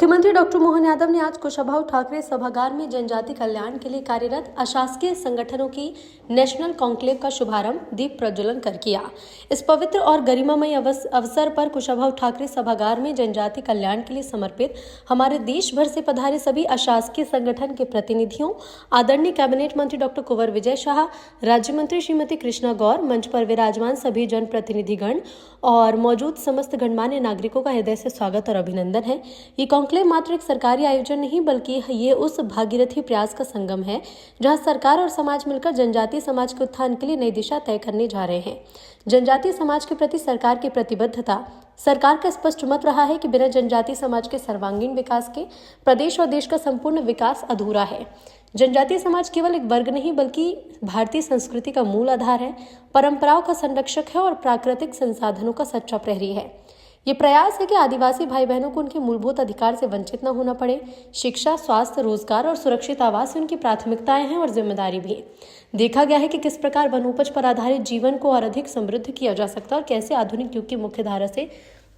मुख्यमंत्री डॉक्टर मोहन यादव ने आज कुशाभाऊ ठाकरे सभागार में जनजाति कल्याण के लिए कार्यरत अशासकीय संगठनों की नेशनल कॉन्क्लेव का शुभारंभ दीप प्रज्वलन कर किया। इस पवित्र और गरिमामय अवसर पर कुशाभाऊ ठाकरे सभागार में जनजाति कल्याण के लिए समर्पित हमारे देश भर से पधारे सभी अशासकीय संगठन के प्रतिनिधियों, आदरणीय कैबिनेट मंत्री डॉक्टर कुंवर विजय शाह, राज्य मंत्री श्रीमती कृष्णा गौर, मंच पर विराजमान सभी जनप्रतिनिधिगण और मौजूद समस्त गणमान्य नागरिकों का हृदय से स्वागत और अभिनंदन है। ये कॉन्क्लेव मात्र एक सरकारी आयोजन नहीं बल्कि ये उस भागीरथी प्रयास का संगम है जहां सरकार और समाज मिलकर जनजातीय समाज के उत्थान के लिए नई दिशा तय करने जा रहे हैं। जनजातीय समाज के प्रति सरकार की प्रतिबद्धता, सरकार का स्पष्ट मत रहा है कि बिना जनजातीय समाज के सर्वांगीण विकास के प्रदेश और देश का संपूर्ण विकास अधूरा है। जनजातीय समाज केवल एक वर्ग नहीं बल्कि भारतीय संस्कृति का मूल आधार है, परंपराओं का संरक्षक है और प्राकृतिक संसाधनों का सच्चा प्रहरी है। ये प्रयास है कि आदिवासी भाई बहनों को उनके मूलभूत अधिकार से वंचित न होना पड़े। शिक्षा, स्वास्थ्य, रोजगार और सुरक्षित आवास उनकी प्राथमिकताएं हैं और जिम्मेदारी भी। देखा गया है कि किस प्रकार वनोपज पर आधारित जीवन को और अधिक समृद्ध किया जा सकता है और कैसे आधुनिक युग की मुख्य धारा से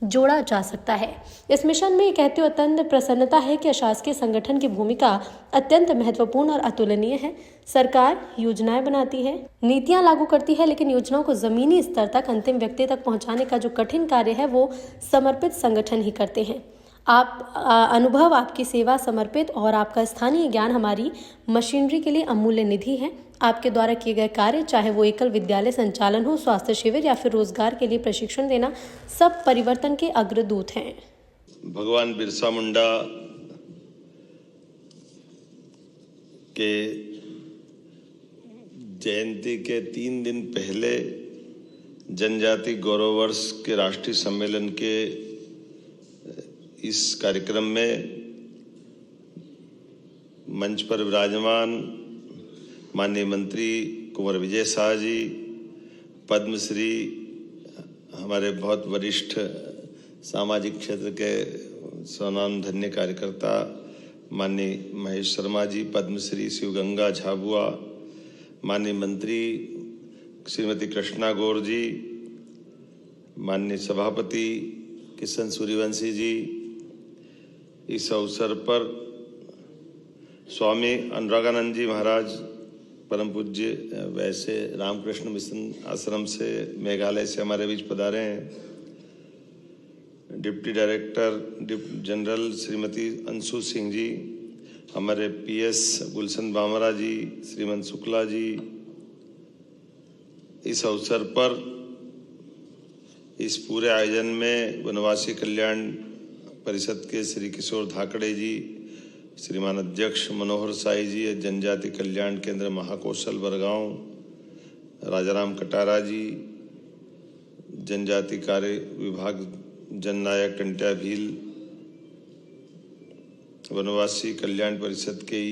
जोड़ा जा सकता है। इस मिशन में कहते हुए अत्यंत प्रसन्नता है कि अशासकीय संगठन की भूमिका अत्यंत महत्वपूर्ण और अतुलनीय है। सरकार योजनाएं बनाती है, नीतियां लागू करती है, लेकिन योजनाओं को जमीनी स्तर तक अंतिम व्यक्ति तक पहुंचाने का जो कठिन कार्य है वो समर्पित संगठन ही करते हैं। आप अनुभव, आपकी सेवा समर्पित और आपका स्थानीय ज्ञान हमारी मशीनरी के लिए अमूल्य निधि है। आपके द्वारा किए गए कार्य, चाहे वो एकल विद्यालय संचालन हो, स्वास्थ्य शिविर या फिर रोजगार के लिए प्रशिक्षण देना, सब परिवर्तन के अग्रदूत हैं। भगवान बिरसा मुंडा के जयंती के 3 दिन पहले जनजाति गौरव वर्ष के राष्ट्रीय सम्मेलन के इस कार्यक्रम में मंच पर विराजमान माननीय मंत्री कुंवर विजय शाह जी, पद्मश्री, हमारे बहुत वरिष्ठ सामाजिक क्षेत्र के स्वनामधन्य कार्यकर्ता माननीय महेश शर्मा जी, पद्मश्री शिवगंगा झाबुआ, माननीय मंत्री श्रीमती कृष्णा गौर जी, माननीय सभापति किशन सूर्यवंशी जी, इस अवसर पर स्वामी अनुरागानंद जी महाराज, परम पूज्य वैसे रामकृष्ण मिशन आश्रम से मेघालय से हमारे बीच पधारे हैं। Deputy director general Shrimati Anshu Singh ji, हमारे पीएस गुलशन बामरा जी, श्रीमंत शुक्ला जी, इस अवसर पर इस पूरे आयोजन में वनवासी कल्याण परिषद के श्री किशोर धाकड़े जी, श्रीमान अध्यक्ष मनोहर साई जी, जनजाति कल्याण केंद्र महाकौशल बरगांव राजाराम कटारा जी, जनजाति कार्य विभाग जननायक टंट्या भील, वनवासी कल्याण परिषद के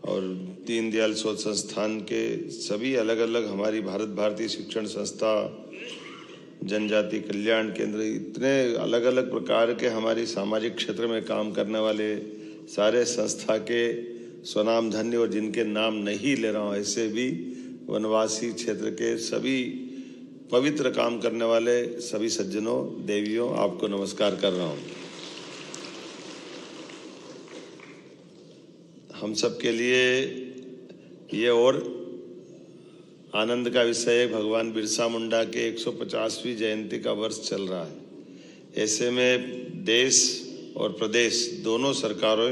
और दीनदयाल शोध संस्थान के सभी अलग अलग हमारी भारत भारतीय शिक्षण संस्था, जनजाति कल्याण केंद्र, इतने अलग अलग प्रकार के हमारी सामाजिक क्षेत्र में काम करने वाले सारे संस्था के स्वनामधन्य और जिनके नाम नहीं ले रहा हूँ ऐसे भी वनवासी क्षेत्र के सभी पवित्र काम करने वाले सभी सज्जनों, देवियों, आपको नमस्कार कर रहा हूँ। हम सब के लिए ये और आनंद का विषय है, भगवान बिरसा मुंडा के 150वीं जयंती का वर्ष चल रहा है। ऐसे में देश और प्रदेश दोनों सरकारों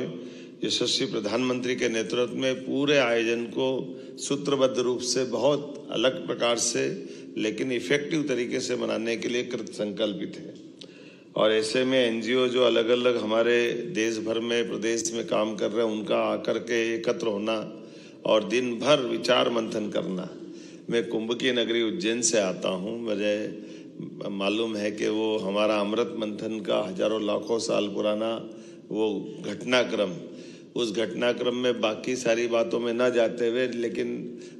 यशस्वी प्रधानमंत्री के नेतृत्व में पूरे आयोजन को सूत्रबद्ध रूप से बहुत अलग प्रकार से लेकिन इफेक्टिव तरीके से मनाने के लिए कृत संकल्पित है। और ऐसे में एनजीओ जो अलग अलग हमारे देश भर में प्रदेश में काम कर रहे हैं, उनका आकर के एकत्र होना और दिन भर विचार मंथन करना। मैं कुंभ की नगरी उज्जैन से आता हूँ, मुझे मालूम है कि वो हमारा अमृत मंथन का हजारों लाखों साल पुराना वो घटनाक्रम, उस घटनाक्रम में बाकी सारी बातों में ना जाते हुए, लेकिन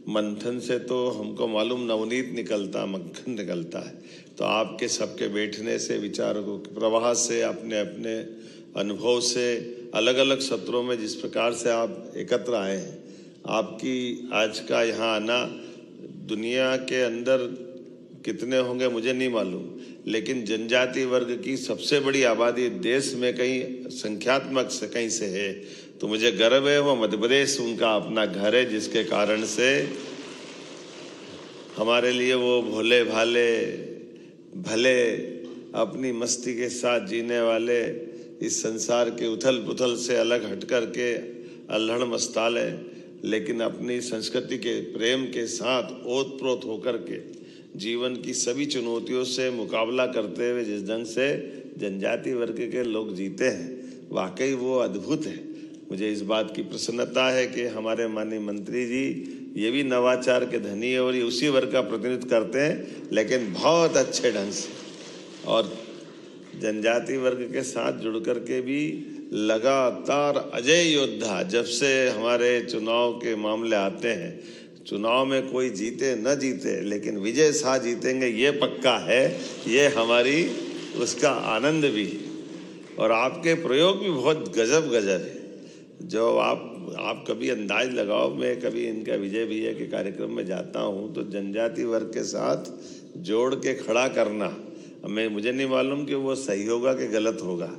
मंथन से तो हमको मालूम नवनीत निकलता, मक्खन निकलता है। तो आपके सबके बैठने से, विचारों के प्रवाह से, अपने अपने अनुभव से, अलग अलग सत्रों में जिस प्रकार से आप एकत्र आए हैं, आपकी आज का यहाँ आना दुनिया के अंदर कितने होंगे मुझे नहीं मालूम, लेकिन जनजाति वर्ग की सबसे बड़ी आबादी देश में कहीं संख्यात्मक से कहीं से है, तो मुझे गर्व है। वो मध्य प्रदेश उनका अपना घर है, जिसके कारण से हमारे लिए वो भोले भाले भले अपनी मस्ती के साथ जीने वाले, इस संसार के उथल पुथल से अलग हट कर के अल्हड़ मस्ताले, लेकिन अपनी संस्कृति के प्रेम के साथ ओतप्रोत होकर के जीवन की सभी चुनौतियों से मुकाबला करते हुए जिस ढंग से जनजाति वर्ग के लोग जीते हैं, वाकई वो अद्भुत है। मुझे इस बात की प्रसन्नता है कि हमारे माननीय मंत्री जी ये भी नवाचार के धनी है और ये उसी वर्ग का प्रतिनिधित्व करते हैं, लेकिन बहुत अच्छे ढंग से, और जनजाति वर्ग के साथ जुड़ कर के भी लगातार अजय योद्धा। जब से हमारे चुनाव के मामले आते हैं, चुनाव में कोई जीते न जीते, लेकिन विजय शाह जीतेंगे ये पक्का है, ये हमारी उसका आनंद भी है। और आपके प्रयोग भी बहुत गजब गजब है। जो आप कभी अंदाज लगाओ, मैं कभी इनका विजय भैया के कार्यक्रम में जाता हूँ तो जनजाति वर्ग के साथ जोड़ के खड़ा करना, मुझे नहीं मालूम कि वो सही होगा कि गलत होगा,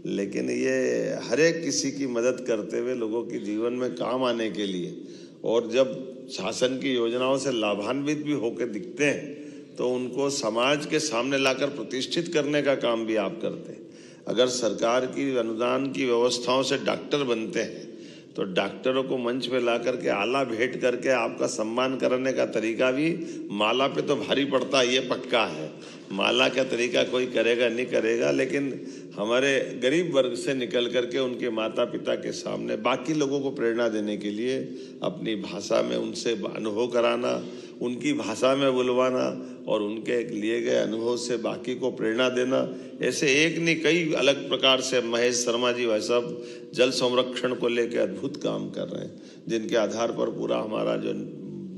लेकिन ये हर एक किसी की मदद करते हुए लोगों के जीवन में काम आने के लिए, और जब शासन की योजनाओं से लाभान्वित भी होकर दिखते हैं तो उनको समाज के सामने लाकर प्रतिष्ठित करने का काम भी आप करते हैं। अगर सरकार की अनुदान की व्यवस्थाओं से डॉक्टर बनते हैं तो डॉक्टरों को मंच पे ला करके आला भेंट करके आपका सम्मान करने का तरीका भी माला पे तो भारी पड़ता है, ये पक्का है। माला का तरीका कोई करेगा नहीं करेगा, लेकिन हमारे गरीब वर्ग से निकल करके उनके माता पिता के सामने बाकी लोगों को प्रेरणा देने के लिए अपनी भाषा में उनसे अनुभव कराना, उनकी भाषा में बुलवाना और उनके लिए गए अनुभव से बाकी को प्रेरणा देना, ऐसे एक नहीं कई अलग प्रकार से महेश शर्मा जी वह सब जल संरक्षण को लेकर अद्भुत काम कर रहे हैं, जिनके आधार पर पूरा हमारा जो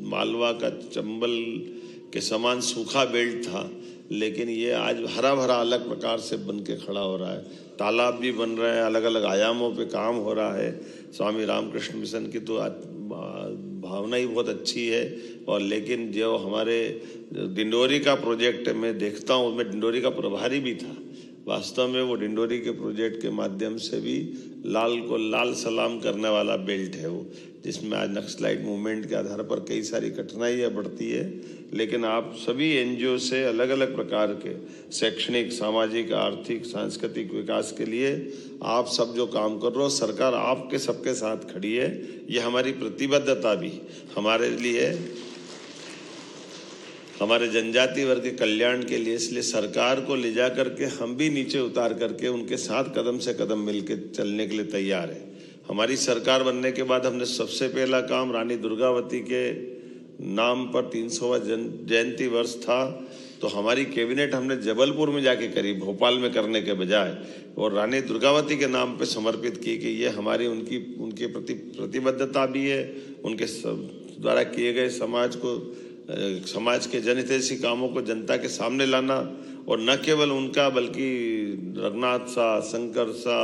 मालवा का चंबल के समान सूखा बेल्ट था, लेकिन ये आज हरा भरा अलग प्रकार से बन के खड़ा हो रहा है। तालाब भी बन रहे हैं, अलग अलग आयामों पे काम हो रहा है। स्वामी रामकृष्ण मिशन की तो भावना ही बहुत अच्छी है। और लेकिन जो हमारे डिंडोरी का प्रोजेक्ट मैं देखता हूँ, मैं डिंडोरी का प्रभारी भी था, वास्तव में वो डिंडोरी के प्रोजेक्ट के माध्यम से भी लाल को लाल सलाम करने वाला बेल्ट है वो, जिसमें आज नक्सलाइट मूवमेंट के आधार पर कई सारी कठिनाइयाँ बढ़ती है, लेकिन आप सभी एनजीओ से अलग अलग प्रकार के शैक्षणिक, सामाजिक, आर्थिक, सांस्कृतिक विकास के लिए आप सब जो काम कर रहे हो, सरकार आपके सबके साथ खड़ी है। ये हमारी प्रतिबद्धता भी हमारे लिए, हमारे जनजाति वर्ग के कल्याण के लिए, इसलिए सरकार को ले जा करके हम भी नीचे उतार करके उनके साथ कदम से कदम मिलके चलने के लिए तैयार है। हमारी सरकार बनने के बाद हमने सबसे पहला काम रानी दुर्गावती के नाम पर 300वां जयंती वर्ष था, तो हमारी कैबिनेट हमने जबलपुर में जाके करी, भोपाल में करने के बजाय, और रानी दुर्गावती के नाम पे समर्पित की कि ये हमारी उनके प्रति प्रतिबद्धता भी है। उनके द्वारा किए गए समाज के जनहितैषी कामों को जनता के सामने लाना, और न केवल उनका बल्कि रघुनाथ सा, शंकर सा,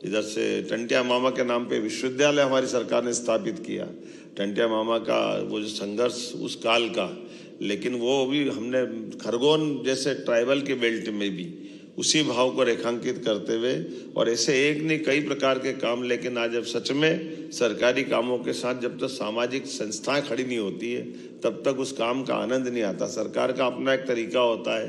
इधर से टंटिया मामा के नाम पे विश्वविद्यालय हमारी सरकार ने स्थापित किया। टंटिया मामा का वो जो संघर्ष उस काल का, लेकिन वो भी हमने खरगोन जैसे ट्राइबल के बेल्ट में भी उसी भाव को रेखांकित करते हुए, और ऐसे एक नहीं कई प्रकार के काम। लेकिन आज जब सच में सरकारी कामों के साथ जब तक सामाजिक संस्थाएं खड़ी नहीं होती है, तब तक उस काम का आनंद नहीं आता। सरकार का अपना एक तरीका होता है,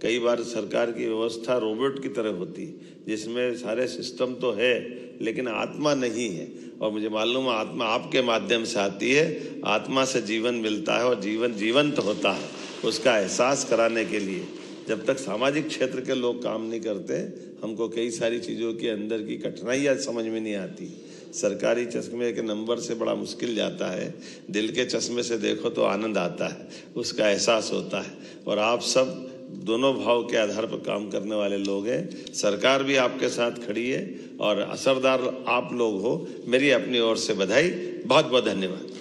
कई बार सरकार की व्यवस्था रोबोट की तरह होती है, जिसमें सारे सिस्टम तो है लेकिन आत्मा नहीं है। और मुझे मालूम है आत्मा आपके माध्यम से आती है, आत्मा से जीवन मिलता है और जीवन जीवंत होता है। उसका एहसास कराने के लिए जब तक सामाजिक क्षेत्र के लोग काम नहीं करते, हमको कई सारी चीज़ों के अंदर की कठिनाइयाँ समझ में नहीं आती। सरकारी चश्मे के नंबर से बड़ा मुश्किल जाता है, दिल के चश्मे से देखो तो आनंद आता है, उसका एहसास होता है। और आप सब दोनों भाव के आधार पर काम करने वाले लोग हैं। सरकार भी आपके साथ खड़ी है और असरदार आप लोग हो। मेरी अपनी ओर से बधाई, बहुत बहुत धन्यवाद।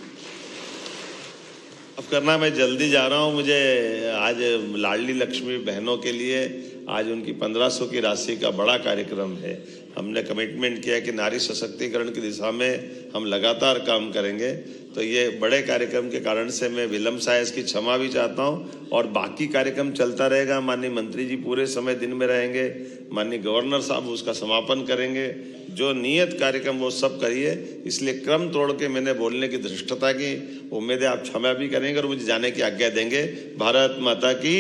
अब करना मैं जल्दी जा रहा हूँ, मुझे आज लाडली लक्ष्मी बहनों के लिए आज उनकी 1500 की राशि का बड़ा कार्यक्रम है। हमने कमिटमेंट किया कि नारी सशक्तिकरण की दिशा में हम लगातार काम करेंगे। तो ये बड़े कार्यक्रम के कारण से मैं विलम्ब से इसकी क्षमा भी चाहता हूँ और बाकी कार्यक्रम चलता रहेगा। माननीय मंत्री जी पूरे समय दिन में रहेंगे, माननीय गवर्नर साहब उसका समापन करेंगे। जो नियत कार्यक्रम वो सब करिए, इसलिए क्रम तोड़ के मैंने बोलने की धृष्टता की। उम्मीद है आप क्षमा भी करेंगे और मुझे जाने की आज्ञा देंगे। भारत माता की